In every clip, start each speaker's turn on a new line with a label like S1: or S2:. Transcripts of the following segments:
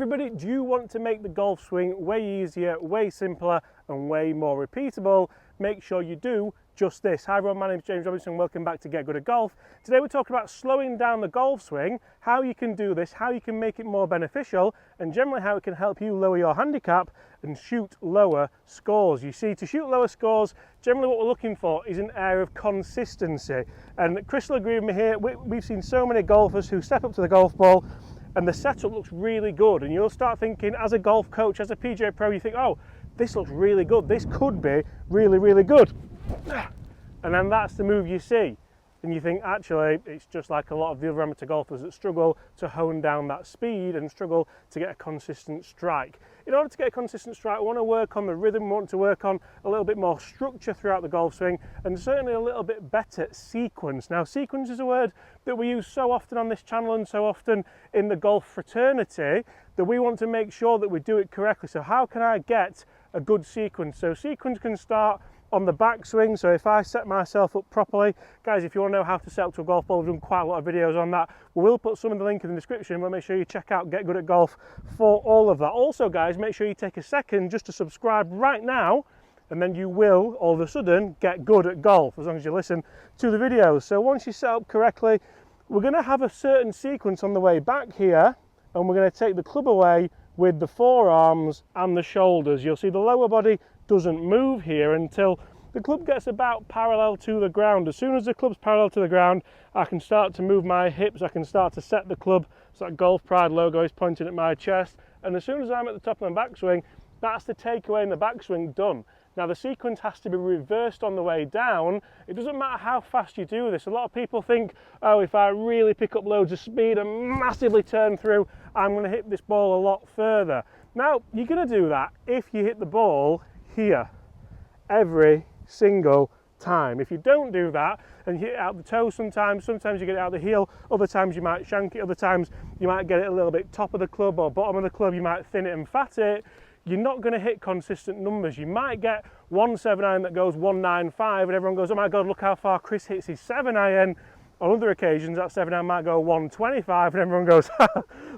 S1: Everybody, do you want to make the golf swing way easier, way simpler and way more repeatable? Make sure you do just this. Hi everyone, my name is James Robinson, welcome back to Get Good at Golf. Today we're talking about slowing down the golf swing, how you can do this, how you can make it more beneficial, and generally how it can help you lower your handicap and shoot lower scores. You see, to shoot lower scores, generally what we're looking for is an air of consistency. And Chris will agree with me here, we've seen so many golfers who step up to the golf ball and the setup looks really good, and you'll start thinking, as a golf coach, as a PGA pro, you think, oh, this looks really good, this could be really, really good. And then that's the move you see, and you think, actually, it's just like a lot of the other amateur golfers that struggle to hone down that speed and struggle to get a consistent strike. In order to get a consistent strike, we want to work on the rhythm, we want to work on a little bit more structure throughout the golf swing, and certainly a little bit better sequence. Now, sequence is a word that we use so often on this channel and so often in the golf fraternity that we want to make sure that we do it correctly. So how can I get a good sequence? So sequence can start on the backswing. So if I set myself up properly, guys, if you want to know how to set up to a golf ball, we've done quite a lot of videos on that. We'll put some of the link in the description, but make sure you check out Get Good at Golf for all of that. Also, guys, make sure you take a second just to subscribe right now, and then you will all of a sudden get good at golf as long as you listen to the videos. So once you set up correctly, we're going to have a certain sequence on the way back here, and we're going to take the club away with the forearms and the shoulders. You'll see the lower body doesn't move here until the club gets about parallel to the ground. As soon as the club's parallel to the ground, I can start to move my hips, I can start to set the club so that Golf Pride logo is pointing at my chest, and as soon as I'm at the top of my backswing, that's the takeaway in the backswing done. Now the sequence has to be reversed on the way down. It doesn't matter how fast you do this. A lot of people think, oh, if I really pick up loads of speed and massively turn through, I'm going to hit this ball a lot further. Now, you're going to do that if you hit the ball here every single time. If you don't do that and you hit it out the toe sometimes you get it out the heel, other times you might shank it, other times you might get it a little bit top of the club or bottom of the club, you might thin it and fat it, you're not going to hit consistent numbers. You might get one 7-iron that goes 195 and everyone goes, oh my god, look how far Chris hits his 7-iron. On other occasions that 7-iron might go 125 and everyone goes,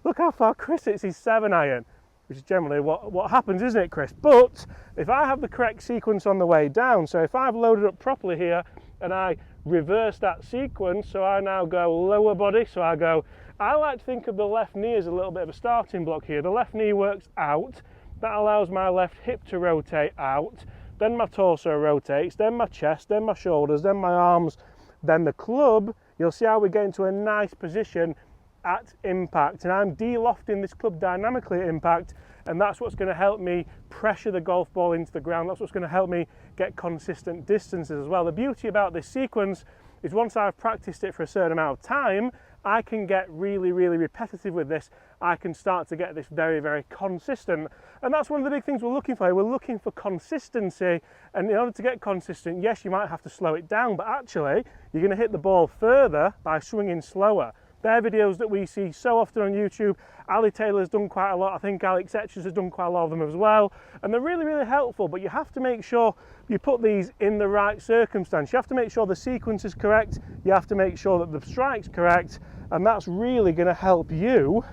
S1: look how far Chris hits his 7-iron. Which is generally what happens, isn't it, Chris? But if I have the correct sequence on the way down, so if I've loaded up properly here and I reverse that sequence, so I now go lower body, so I like to think of the left knee as a little bit of a starting block here. The left knee works out, that allows my left hip to rotate out, then my torso rotates, then my chest, then my shoulders, then my arms, then the club. You'll see how we get into a nice position at impact, and I'm de-lofting this club dynamically at impact, and that's what's going to help me pressure the golf ball into the ground. That's what's going to help me get consistent distances as well. The beauty about this sequence is once I've practiced it for a certain amount of time, I can get really, really repetitive with this. I can start to get this very, very consistent, and that's one of the big things we're looking for. We're looking for consistency, and in order to get consistent, yes, you might have to slow it down, but actually you're going to hit the ball further by swinging slower. They're videos that we see so often on YouTube. Ali Taylor's done quite a lot. I think Alex Etchers has done quite a lot of them as well. And they're really, really helpful, but you have to make sure you put these in the right circumstance. You have to make sure the sequence is correct. You have to make sure that the strike's correct. And that's really going to help you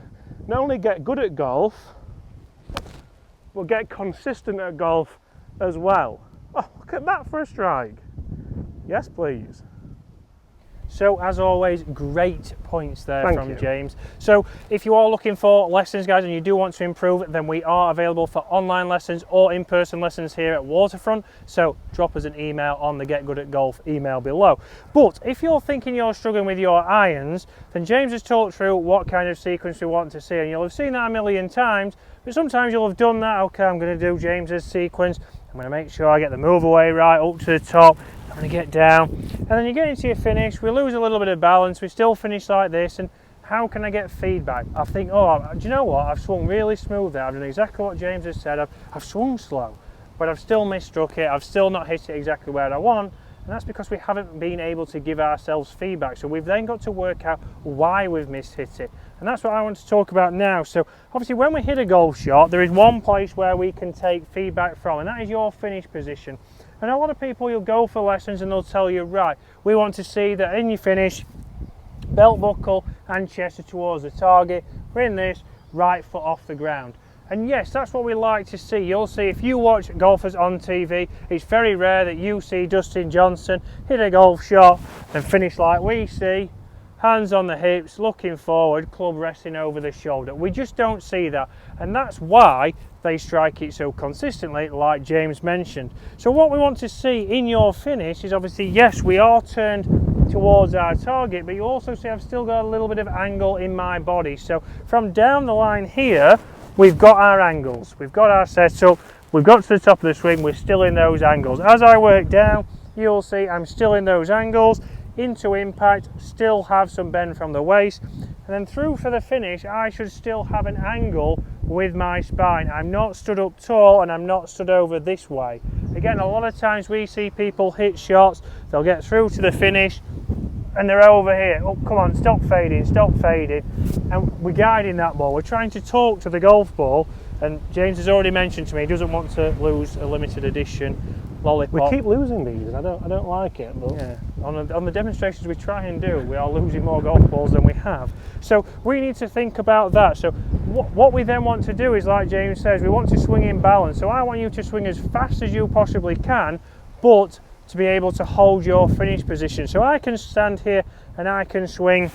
S1: not only get good at golf, but get consistent at golf as well. Oh, look at that for a strike. Yes, please.
S2: So as always, great points there
S1: Thank
S2: from
S1: you.
S2: James. So if you are looking for lessons, guys, and you do want to improve, then we are available for online lessons or in-person lessons here at Waterfront. So drop us an email on the Get Good at Golf email below. But if you're thinking you're struggling with your irons, then James has talked through what kind of sequence we want to see, and you'll have seen that a million times, but sometimes you'll have done that. Okay, I'm going to do James's sequence. I'm going to make sure I get the move away right up to the top. I'm going to get down, and then you get into your finish, we lose a little bit of balance, we still finish like this, and how can I get feedback? I think, oh, do you know what, I've swung really smooth there, I've done exactly what James has said, I've swung slow, but I've still misstruck it, I've still not hit it exactly where I want, and that's because we haven't been able to give ourselves feedback. So we've then got to work out why we've mishit it, and that's what I want to talk about now. So obviously when we hit a golf shot, there is one place where we can take feedback from, and that is your finish position. And a lot of people, you'll go for lessons and they'll tell you, right, we want to see that in your finish, belt buckle and chest are towards the target. We're in this, right foot off the ground. And yes, that's what we like to see. You'll see, if you watch golfers on TV, it's very rare that you see Dustin Johnson hit a golf shot and finish like we see, hands on the hips, looking forward, club resting over the shoulder. We just don't see that, and that's why they strike it so consistently, like James mentioned. So what we want to see in your finish is, obviously, yes, we are turned towards our target, but you also see I've still got a little bit of angle in my body. So from down the line here, we've got our angles, we've got our setup, we've got to the top of the swing, we're still in those angles. As I work down, you'll see I'm still in those angles, into impact, still have some bend from the waist, and then through for the finish, I should still have an angle with my spine. I'm not stood up tall and I'm not stood over this way. Again, a lot of times we see people hit shots, they'll get through to the finish and they're over here. Oh, come on, stop fading, and we're guiding that ball. We're trying to talk to the golf ball, and James has already mentioned to me he doesn't want to lose a limited edition lollipop.
S1: We keep losing these. I don't like it. But
S2: yeah, on the demonstrations we try and do, we are losing more golf balls than we have. So we need to think about that. So what we then want to do is, like James says, we want to swing in balance. So I want you to swing as fast as you possibly can, but to be able to hold your finish position. So I can stand here and I can swing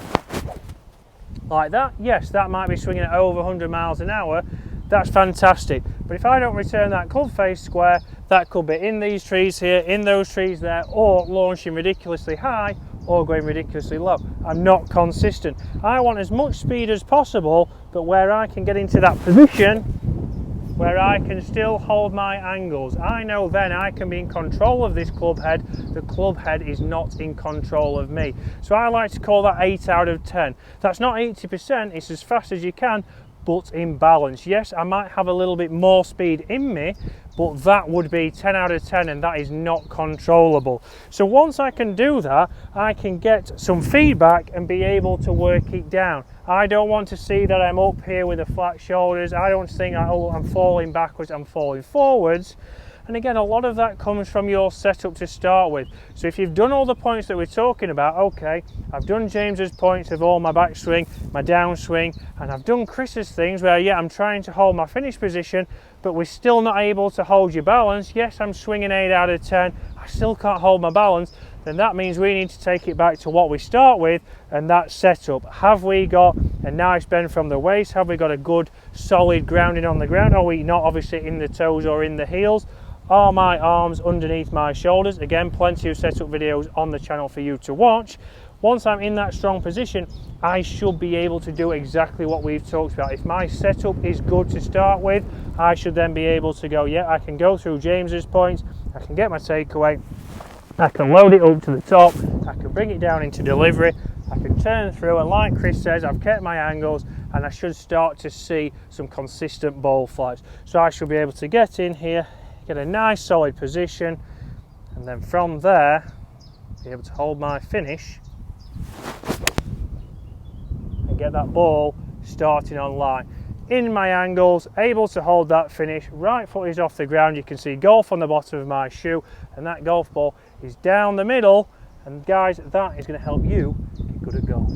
S2: like that. Yes, that might be swinging at over 100 miles an hour. That's fantastic. But if I don't return that club face square, that could be in these trees here, in those trees there, or launching ridiculously high or going ridiculously low. I'm not consistent. I want as much speed as possible, but where I can get into that position where I can still hold my angles. I know then I can be in control of this club head. The club head is not in control of me. So I like to call that 8 out of 10. That's not 80%, it's as fast as you can, but in balance. Yes, I might have a little bit more speed in me, but that would be 10 out of 10, and that is not controllable. So once I can do that, I can get some feedback and be able to work it down. I don't want to see that I'm up here with the flat shoulders. I don't think, oh, I'm falling backwards, I'm falling forwards. And again, a lot of that comes from your setup to start with. So if you've done all the points that we're talking about, okay, I've done James's points of all my backswing, my downswing, and I've done Chris's things where, yeah, I'm trying to hold my finish position, but we're still not able to hold your balance. Yes, I'm swinging 8 out of 10, I still can't hold my balance. Then that means we need to take it back to what we start with, and that's setup. Have we got a nice bend from the waist? Have we got a good solid grounding on the ground? Are we not obviously in the toes or in the heels? Are my arms underneath my shoulders? Again, plenty of setup videos on the channel for you to watch. Once I'm in that strong position, I should be able to do exactly what we've talked about. If my setup is good to start with, I should then be able to go, yeah, I can go through James's points, I can get my takeaway, I can load it up to the top, I can bring it down into delivery, I can turn through, and like Chris says, I've kept my angles, and I should start to see some consistent ball flights. So I should be able to get in here, get a nice solid position, and then from there be able to hold my finish and get that ball starting on line. In my angles, able to hold that finish, right foot is off the ground, you can see golf on the bottom of my shoe, and that golf ball is down the middle, and guys, that is going to help you get good at golf.